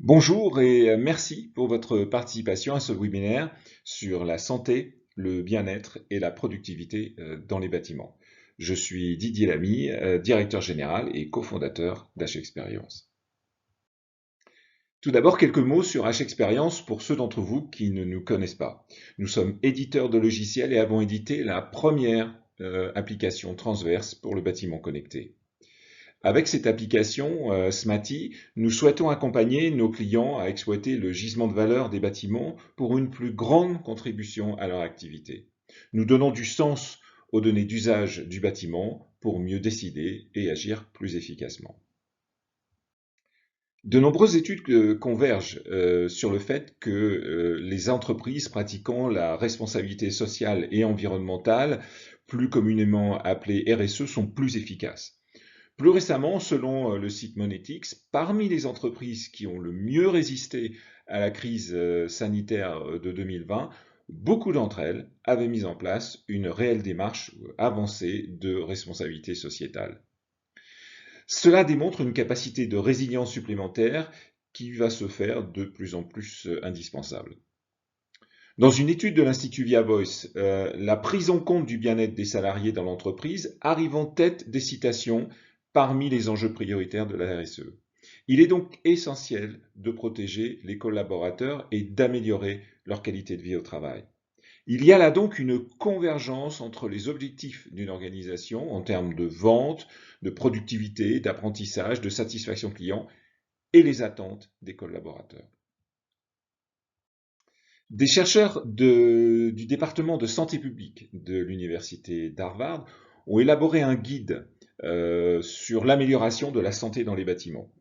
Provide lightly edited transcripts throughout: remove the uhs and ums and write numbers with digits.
Bonjour et merci pour votre participation à ce webinaire sur la santé, le bien-être et la productivité dans les bâtiments. Je suis Didier Lamy, directeur général et cofondateur d'H-Experience. Tout d'abord, quelques mots sur H-Experience pour ceux d'entre vous qui ne nous connaissent pas. Nous sommes éditeurs de logiciels et avons édité la première application transverse pour le bâtiment connecté. Avec cette application Smarty, nous souhaitons accompagner nos clients à exploiter le gisement de valeur des bâtiments pour une plus grande contribution à leur activité. Nous donnons du sens aux données d'usage du bâtiment pour mieux décider et agir plus efficacement. De nombreuses études convergent sur le fait que les entreprises pratiquant la responsabilité sociale et environnementale, plus communément appelée RSE, sont plus efficaces. Plus récemment, selon le site Monetics, parmi les entreprises qui ont le mieux résisté à la crise sanitaire de 2020, beaucoup d'entre elles avaient mis en place une réelle démarche avancée de responsabilité sociétale. Cela démontre une capacité de résilience supplémentaire qui va se faire de plus en plus indispensable. Dans une étude de l'Institut Via Voice, la prise en compte du bien-être des salariés dans l'entreprise arrive en tête des citations parmi les enjeux prioritaires de la RSE. Il est donc essentiel de protéger les collaborateurs et d'améliorer leur qualité de vie au travail. Il y a là donc une convergence entre les objectifs d'une organisation en termes de vente, de productivité, d'apprentissage, de satisfaction client et les attentes des collaborateurs. Des chercheurs du département de santé publique de l'université d'Harvard ont élaboré un guide sur l'amélioration de la santé dans les bâtiments.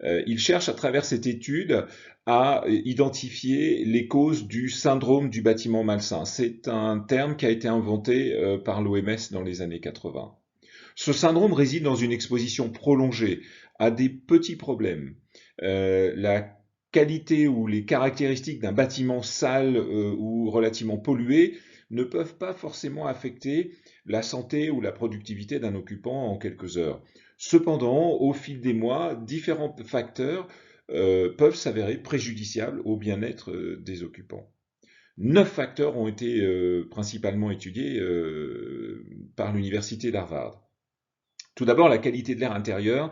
Ils cherchent à travers cette étude à identifier les causes du syndrome du bâtiment malsain. C'est un terme qui a été inventé par l'OMS dans les années 80. Ce syndrome réside dans une exposition prolongée à des petits problèmes. La qualité ou les caractéristiques d'un bâtiment sale ou relativement pollué ne peuvent pas forcément affecter la santé ou la productivité d'un occupant en quelques heures. Cependant, au fil des mois, différents facteurs peuvent s'avérer préjudiciables au bien-être des occupants. 9 facteurs ont été principalement étudiés par l'université d'Harvard. Tout d'abord, la qualité de l'air intérieur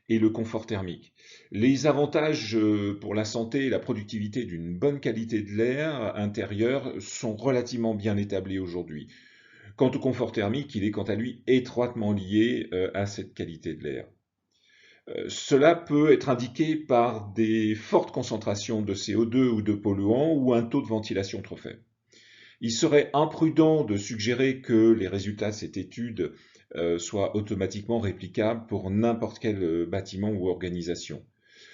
et le confort thermique. Les avantages pour la santé et la productivité d'une bonne qualité de l'air intérieur sont relativement bien établis aujourd'hui. Quant au confort thermique, il est quant à lui étroitement lié à cette qualité de l'air. Cela peut être indiqué par des fortes concentrations de CO2 ou de polluants ou un taux de ventilation trop faible. Il serait imprudent de suggérer que les résultats de cette étude soient automatiquement réplicables pour n'importe quel bâtiment ou organisation.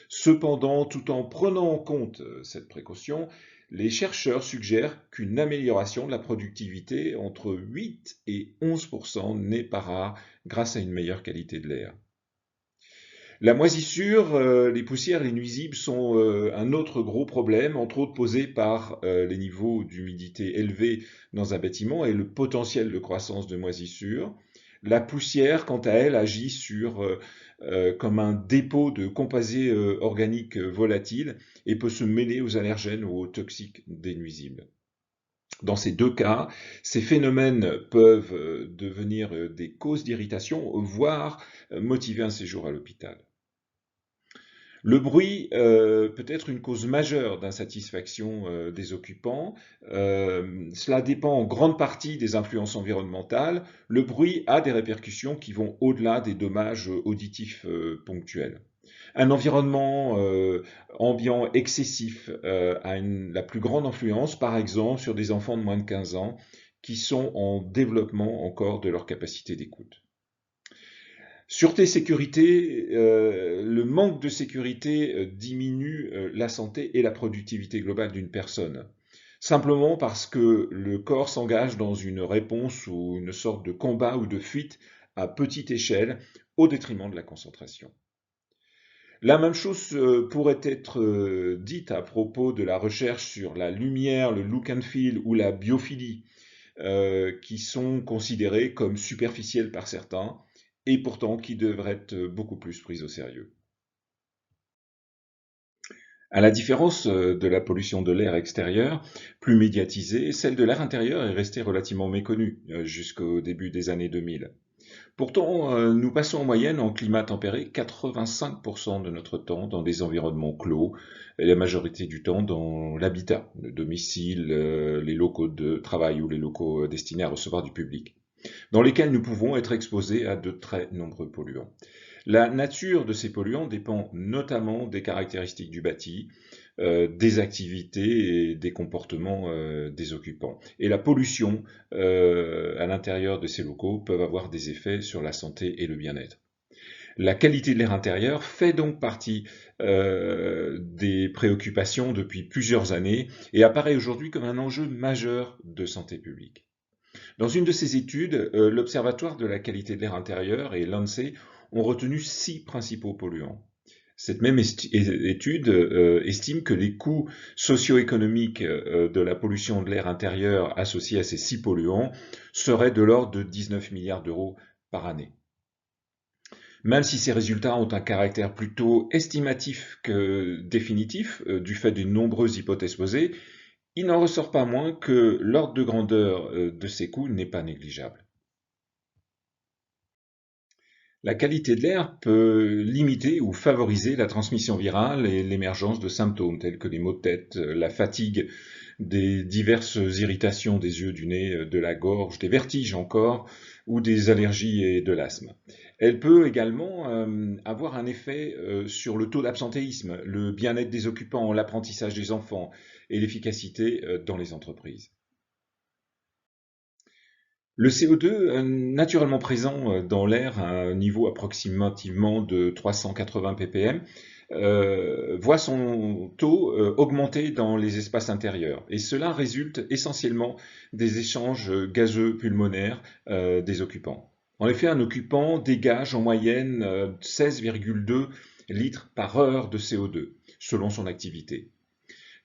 Cependant, tout en prenant en compte cette précaution, les chercheurs suggèrent qu'une amélioration de la productivité entre 8 et 11% n'est pas rare grâce à une meilleure qualité de l'air. La moisissure, les poussières, les nuisibles sont un autre gros problème, entre autres posé par les niveaux d'humidité élevés dans un bâtiment et le potentiel de croissance de moisissure. La poussière, quant à elle, agit comme un dépôt de composés organiques volatiles et peut se mêler aux allergènes ou aux toxiques des nuisibles. Dans ces deux cas, ces phénomènes peuvent devenir des causes d'irritation, voire motiver un séjour à l'hôpital. Le bruit peut être une cause majeure d'insatisfaction des occupants. Cela dépend en grande partie des influences environnementales. Le bruit a des répercussions qui vont au-delà des dommages auditifs ponctuels. Un environnement ambiant excessif a la plus grande influence, par exemple, sur des enfants de moins de 15 ans qui sont en développement encore de leur capacité d'écoute. Sûreté, sécurité, le manque de sécurité diminue la santé et la productivité globale d'une personne. Simplement parce que le corps s'engage dans une réponse ou une sorte de combat ou de fuite à petite échelle au détriment de la concentration. La même chose pourrait être dite à propos de la recherche sur la lumière, le look and feel ou la biophilie, qui sont considérées comme superficielles par certains et pourtant qui devraient être beaucoup plus prises au sérieux. À la différence de la pollution de l'air extérieur, plus médiatisée, celle de l'air intérieur est restée relativement méconnue jusqu'au début des années 2000. Pourtant, nous passons en moyenne en climat tempéré 85% de notre temps dans des environnements clos et la majorité du temps dans l'habitat, le domicile, les locaux de travail ou les locaux destinés à recevoir du public, dans lesquels nous pouvons être exposés à de très nombreux polluants. La nature de ces polluants dépend notamment des caractéristiques du bâti, des activités et des comportements des occupants. Et la pollution à l'intérieur de ces locaux peuvent avoir des effets sur la santé et le bien-être. La qualité de l'air intérieur fait donc partie des préoccupations depuis plusieurs années et apparaît aujourd'hui comme un enjeu majeur de santé publique. Dans une de ces études, l'Observatoire de la qualité de l'air intérieur et l'ANSEE ont retenu 6 principaux polluants. Cette même étude estime que les coûts socio-économiques de la pollution de l'air intérieur associée à ces 6 polluants seraient de l'ordre de 19 milliards d'euros par année. Même si ces résultats ont un caractère plutôt estimatif que définitif, du fait des nombreuses hypothèses posées, il n'en ressort pas moins que l'ordre de grandeur de ces coûts n'est pas négligeable. La qualité de l'air peut limiter ou favoriser la transmission virale et l'émergence de symptômes tels que les maux de tête, la fatigue, des diverses irritations des yeux, du nez, de la gorge, des vertiges encore, ou des allergies et de l'asthme. Elle peut également avoir un effet sur le taux d'absentéisme, le bien-être des occupants, l'apprentissage des enfants et l'efficacité dans les entreprises. Le CO2, naturellement présent dans l'air à un niveau approximativement de 380 ppm, voit son taux augmenter dans les espaces intérieurs. Et cela résulte essentiellement des échanges gazeux pulmonaires des occupants. En effet, un occupant dégage en moyenne 16,2 litres par heure de CO2, selon son activité.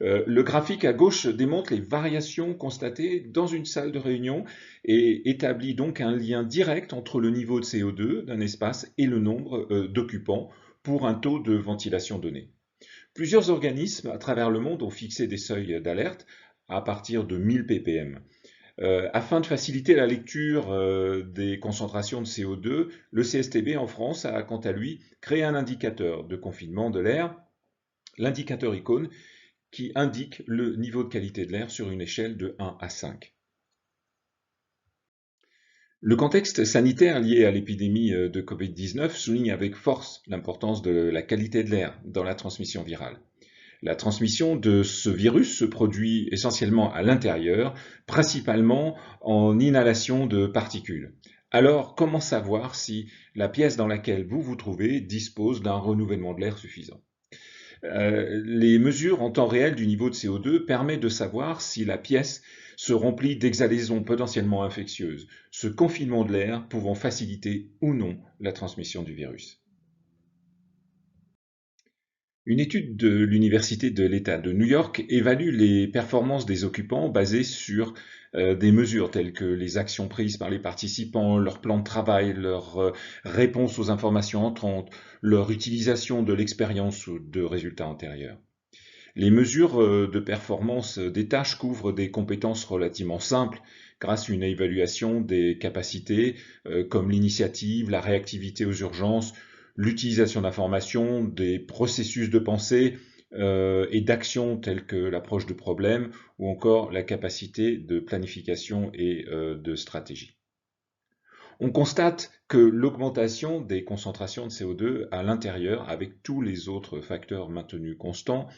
Le graphique à gauche démontre les variations constatées dans une salle de réunion et établit donc un lien direct entre le niveau de CO2 d'un espace et le nombre d'occupants pour un taux de ventilation donné. Plusieurs organismes à travers le monde ont fixé des seuils d'alerte à partir de 1000 ppm. Afin de faciliter la lecture des concentrations de CO2, le CSTB en France a quant à lui créé un indicateur de confinement de l'air, l'indicateur icône, qui indique le niveau de qualité de l'air sur une échelle de 1 à 5. Le contexte sanitaire lié à l'épidémie de Covid-19 souligne avec force l'importance de la qualité de l'air dans la transmission virale. La transmission de ce virus se produit essentiellement à l'intérieur, principalement en inhalation de particules. Alors, comment savoir si la pièce dans laquelle vous vous trouvez dispose d'un renouvellement de l'air suffisant ? Les mesures en temps réel du niveau de CO2 permettent de savoir si la pièce se remplit d'exhalaisons potentiellement infectieuses, ce confinement de l'air pouvant faciliter ou non la transmission du virus. Une étude de l'Université de l'État de New York évalue les performances des occupants basées sur des mesures telles que les actions prises par les participants, leur plan de travail, leur réponse aux informations entrantes, leur utilisation de l'expérience ou de résultats antérieurs. Les mesures de performance des tâches couvrent des compétences relativement simples grâce à une évaluation des capacités comme l'initiative, la réactivité aux urgences, l'utilisation d'informations, des processus de pensée et d'action tels que l'approche de problèmes ou encore la capacité de planification et de stratégie. On constate que l'augmentation des concentrations de CO2 à l'intérieur, avec tous les autres facteurs maintenus constants,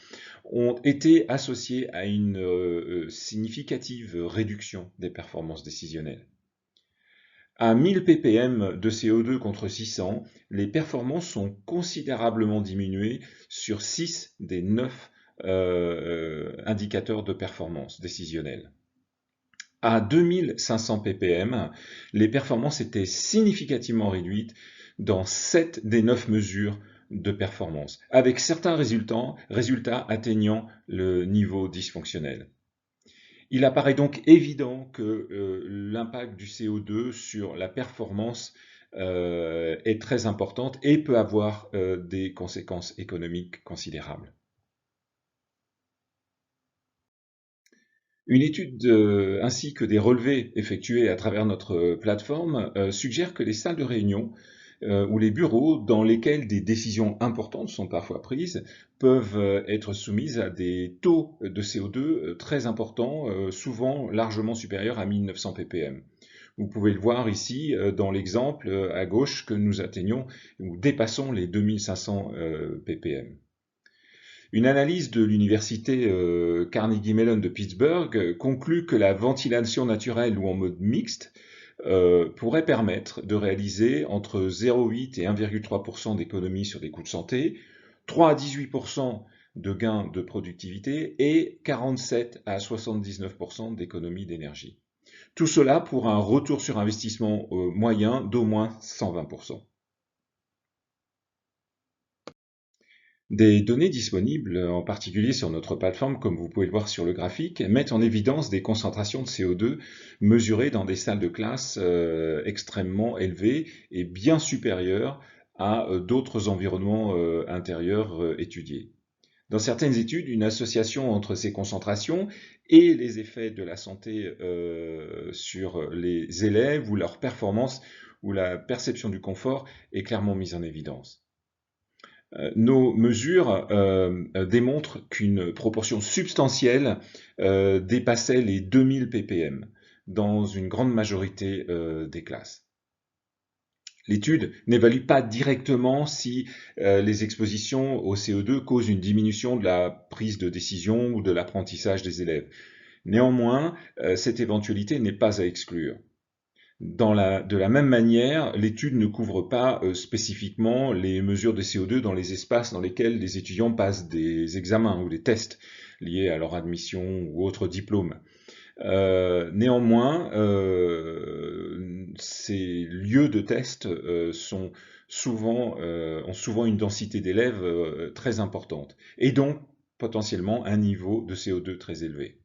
ont été associés à une significative réduction des performances décisionnelles. À 1000 ppm de CO2 contre 600, les performances sont considérablement diminuées sur 6 des 9 indicateurs de performance décisionnelle. À 2500 ppm, les performances étaient significativement réduites dans 7 des 9 mesures de performance, avec certains résultats atteignant le niveau dysfonctionnel. Il apparaît donc évident que l'impact du CO2 sur la performance est très importante et peut avoir des conséquences économiques considérables. Une étude ainsi que des relevés effectués à travers notre plateforme suggèrent que les salles de réunion ou les bureaux dans lesquels des décisions importantes sont parfois prises peuvent être soumises à des taux de CO2 très importants, souvent largement supérieurs à 1900 ppm. Vous pouvez le voir ici dans l'exemple à gauche que nous atteignons ou dépassons les 2500 ppm. Une analyse de l'université Carnegie Mellon de Pittsburgh conclut que la ventilation naturelle ou en mode mixte pourrait permettre de réaliser entre 0,8 et 1,3% d'économies sur les coûts de santé, 3 à 18% de gains de productivité et 47 à 79% d'économies d'énergie. Tout cela pour un retour sur investissement moyen d'au moins 120%. Des données disponibles, en particulier sur notre plateforme, comme vous pouvez le voir sur le graphique, mettent en évidence des concentrations de CO2 mesurées dans des salles de classe extrêmement élevées et bien supérieures à d'autres environnements intérieurs étudiés. Dans certaines études, une association entre ces concentrations et les effets de la santé sur les élèves ou leur performance ou la perception du confort est clairement mise en évidence. Nos mesures démontrent qu'une proportion substantielle dépassait les 2000 ppm dans une grande majorité des classes. L'étude n'évalue pas directement si les expositions au CO2 causent une diminution de la prise de décision ou de l'apprentissage des élèves. Néanmoins, cette éventualité n'est pas à exclure. De la même manière, l'étude ne couvre pas spécifiquement les mesures de CO2 dans les espaces dans lesquels les étudiants passent des examens ou des tests liés à leur admission ou autres diplômes. Néanmoins, ces lieux de test ont souvent une densité d'élèves très importante et donc potentiellement un niveau de CO2 très élevé.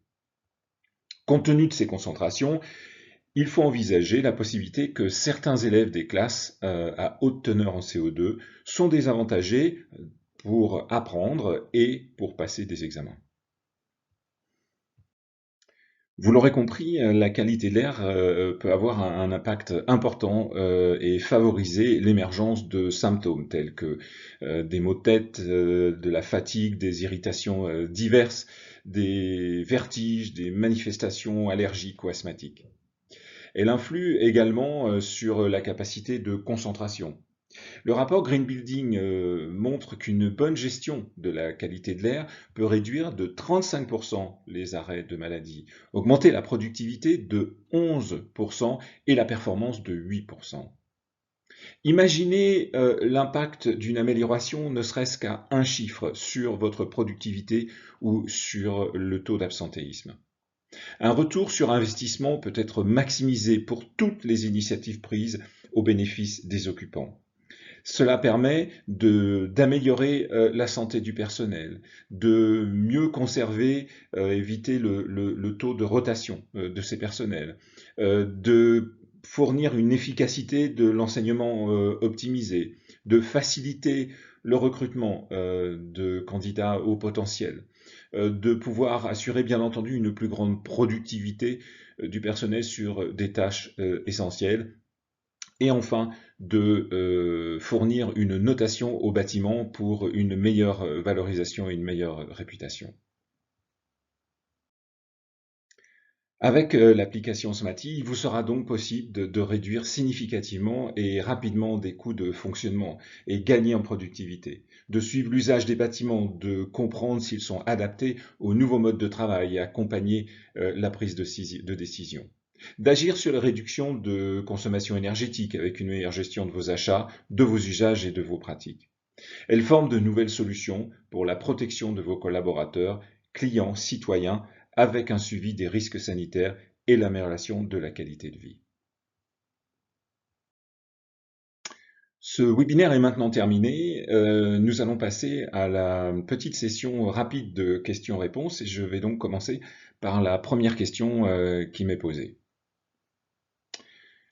Compte tenu de ces concentrations, il faut envisager la possibilité que certains élèves des classes à haute teneur en CO2 sont désavantagés pour apprendre et pour passer des examens. Vous l'aurez compris, la qualité de l'air peut avoir un impact important et favoriser l'émergence de symptômes tels que des maux de tête, de la fatigue, des irritations diverses, des vertiges, des manifestations allergiques ou asthmatiques. Elle influe également sur la capacité de concentration. Le rapport Green Building montre qu'une bonne gestion de la qualité de l'air peut réduire de 35% les arrêts de maladie, augmenter la productivité de 11% et la performance de 8%. Imaginez l'impact d'une amélioration ne serait-ce qu'à un chiffre sur votre productivité ou sur le taux d'absentéisme. Un retour sur investissement peut être maximisé pour toutes les initiatives prises au bénéfice des occupants. Cela permet d'améliorer la santé du personnel, de mieux conserver, éviter le taux de rotation de ces personnels, de fournir une efficacité de l'enseignement optimisé, de faciliter le recrutement de candidats au potentiel, de pouvoir assurer bien entendu une plus grande productivité du personnel sur des tâches essentielles, et enfin de fournir une notation au bâtiment pour une meilleure valorisation et une meilleure réputation. Avec l'application Smarty, il vous sera donc possible de réduire significativement et rapidement des coûts de fonctionnement et gagner en productivité, de suivre l'usage des bâtiments, de comprendre s'ils sont adaptés aux nouveaux modes de travail et accompagner la prise de décision. D'agir sur la réduction de consommation énergétique avec une meilleure gestion de vos achats, de vos usages et de vos pratiques. Elle forme de nouvelles solutions pour la protection de vos collaborateurs, clients, citoyens, avec un suivi des risques sanitaires et l'amélioration de la qualité de vie. Ce webinaire est maintenant terminé. Nous allons passer à la petite session rapide de questions-réponses et je vais donc commencer par la première question qui m'est posée.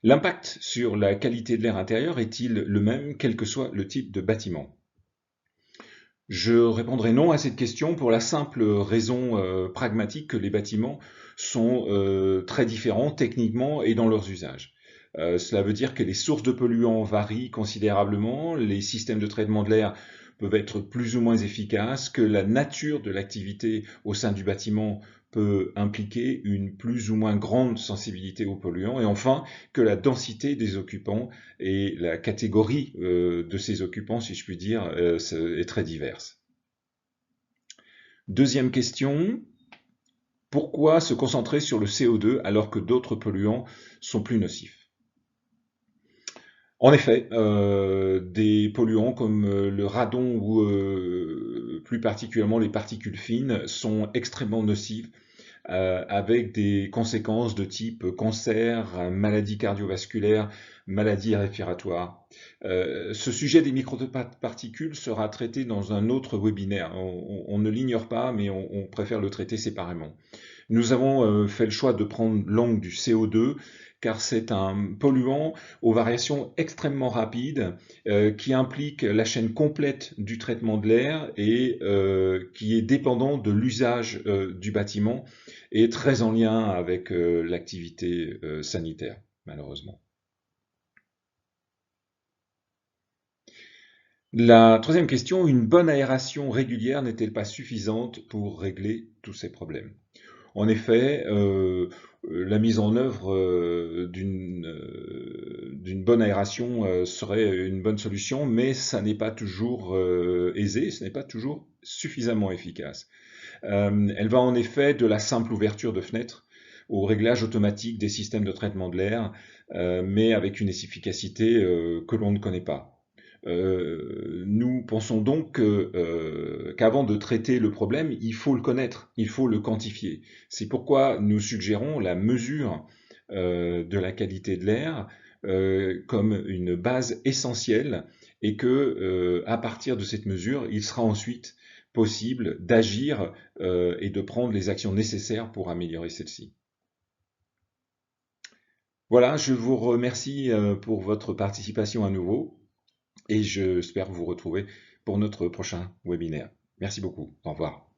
L'impact sur la qualité de l'air intérieur est-il le même quel que soit le type de bâtiment? Je répondrai non à cette question pour la simple raison pragmatique que les bâtiments sont très différents techniquement et dans leurs usages. Cela veut dire que les sources de polluants varient considérablement, les systèmes de traitement de l'air peuvent être plus ou moins efficaces, que la nature de l'activité au sein du bâtiment peut impliquer une plus ou moins grande sensibilité aux polluants, et enfin que la densité des occupants et la catégorie de ces occupants, si je puis dire, est très diverse. Deuxième question, pourquoi se concentrer sur le CO2 alors que d'autres polluants sont plus nocifs? En effet, des polluants comme le radon ou plus particulièrement les particules fines sont extrêmement nocifs avec des conséquences de type cancer, maladie cardiovasculaire, maladie respiratoire. Ce sujet des microparticules sera traité dans un autre webinaire. On ne l'ignore pas, mais on préfère le traiter séparément. Nous avons fait le choix de prendre l'angle du CO2 car c'est un polluant aux variations extrêmement rapides qui implique la chaîne complète du traitement de l'air et qui est dépendant de l'usage du bâtiment et très en lien avec l'activité sanitaire, malheureusement. La troisième question, une bonne aération régulière n'est-elle pas suffisante pour régler tous ces problèmes? En effet, la mise en œuvre d'une bonne aération serait une bonne solution, mais ça n'est pas toujours aisé, ce n'est pas toujours suffisamment efficace. Elle va en effet de la simple ouverture de fenêtres au réglage automatique des systèmes de traitement de l'air, mais avec une efficacité que l'on ne connaît pas. Nous pensons donc qu'avant de traiter le problème, il faut le connaître, il faut le quantifier. C'est pourquoi nous suggérons la mesure de la qualité de l'air comme une base essentielle et que à partir de cette mesure, il sera ensuite possible d'agir et de prendre les actions nécessaires pour améliorer celle-ci. Voilà, je vous remercie pour votre participation à nouveau et j'espère vous retrouver pour notre prochain webinaire. Merci beaucoup. Au revoir.